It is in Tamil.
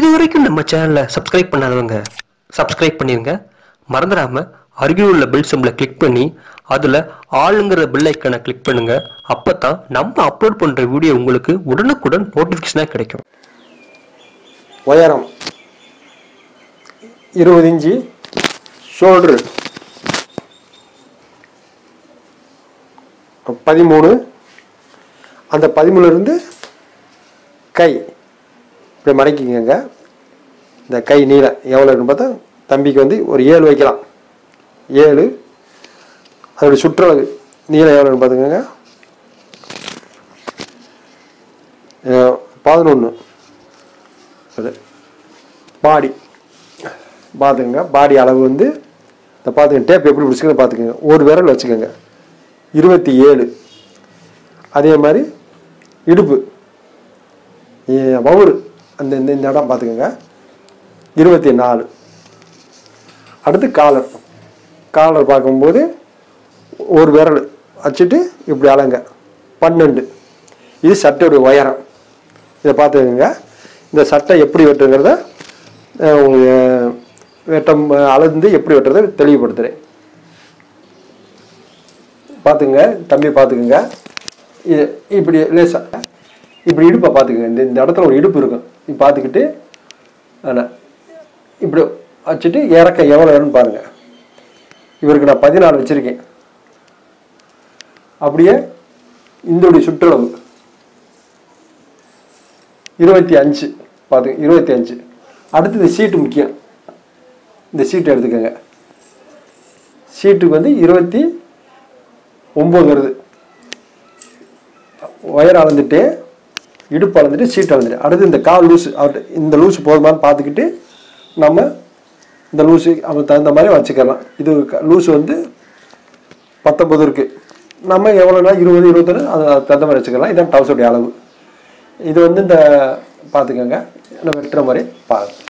இதுவரைக்கும் நம்ம சேனலை சப்ஸ்கிரைப் பண்ணாதவங்க சப்ஸ்கிரைப் பண்ணிருங்க. மறந்துடாம அருகில் உள்ள பெல் சிம்பலை கிளிக் பண்ணி அதுல ஆளுங்கிற பெல் ஐக்கானை கிளிக் பண்ணுங்க. அப்பதான் நம்ம அப்லோட் பண்ற வீடியோ உங்களுக்கு உடனுக்குடன் நோட்டிபிகேஷனா கிடைக்கும். உயரம் 20 இன்ச்சு, ஷோல்டர் 13, அந்த 13 இருந்து கை இப்படி மடக்கிக்கங்க. இந்த கை நீளம் எவ்வளோ இருக்குன்னு பார்த்தா தம்பிக்கு வந்து ஒரு 7 வைக்கலாம். 7 அதோடைய சுற்றளவு நீளம் எவ்வளோன்னு பார்த்துக்கோங்க. 11. அது பாடி பார்த்துக்கோங்க. பாடி அளவு வந்து இந்த பார்த்துக்கங்க. டேப் எப்படி பிடிச்சிக்கன்னு பார்த்துக்கோங்க. ஒரு விரல் வச்சுக்கோங்க. 27. அதே மாதிரி இடுப்பு வவுறு அந்த இந்த இடம் பார்த்துக்கோங்க. 24. அடுத்து காலர் பார்க்கும்போது ஒரு விரல் வச்சுட்டு இப்படி அளங்க 12. இது சட்டையுடைய உயரம். இதை பார்த்துக்கோங்க. இந்த சட்டை எப்படி வெட்டுங்கிறத வெட்டம் அளந்து எப்படி வெட்டுறதை தெளிவுபடுத்துகிறேன். பார்த்துங்க தம்பி, பார்த்துக்குங்க. இது இப்படி லேசாக இப்படி இடுப்பை பார்த்துக்குங்க. இந்த இடத்துல ஒரு இடுப்பு இருக்கும். இப்போ பார்த்துக்கிட்டு இப்படி வச்சுட்டு இறக்க எவ்வளோ வரும்னு பாருங்கள். இவருக்கு நான் 14 வச்சுருக்கேன். அப்படியே இந்தோடைய சுற்றளவு 25 பார்த்துங்க. 25. அடுத்து இந்த சீட்டு முக்கியம். இந்த சீட்டு எடுத்துக்கோங்க. சீட்டுக்கு வந்து 29 வருது. ஒயர் அளந்துட்டு இடுப்பு அளந்துட்டு சீட்டு அளந்துட்டு அடுத்து இந்த கால் லூஸு இந்த லூஸு போதுமானு பார்த்துக்கிட்டு நம்ம இந்த லூஸு அவன் தகுந்த மாதிரி வச்சுக்கலாம். இது லூஸு வந்து 19 இருக்குது. நம்ம எவ்வளோனா 20, 21 அது தகுந்த மாதிரி வச்சுக்கலாம். இதான் டவுசருடைய அளவு. இது வந்து இந்த பார்த்துக்கோங்க. நம்ம வெட்டுற மாதிரி பாருங்கள்.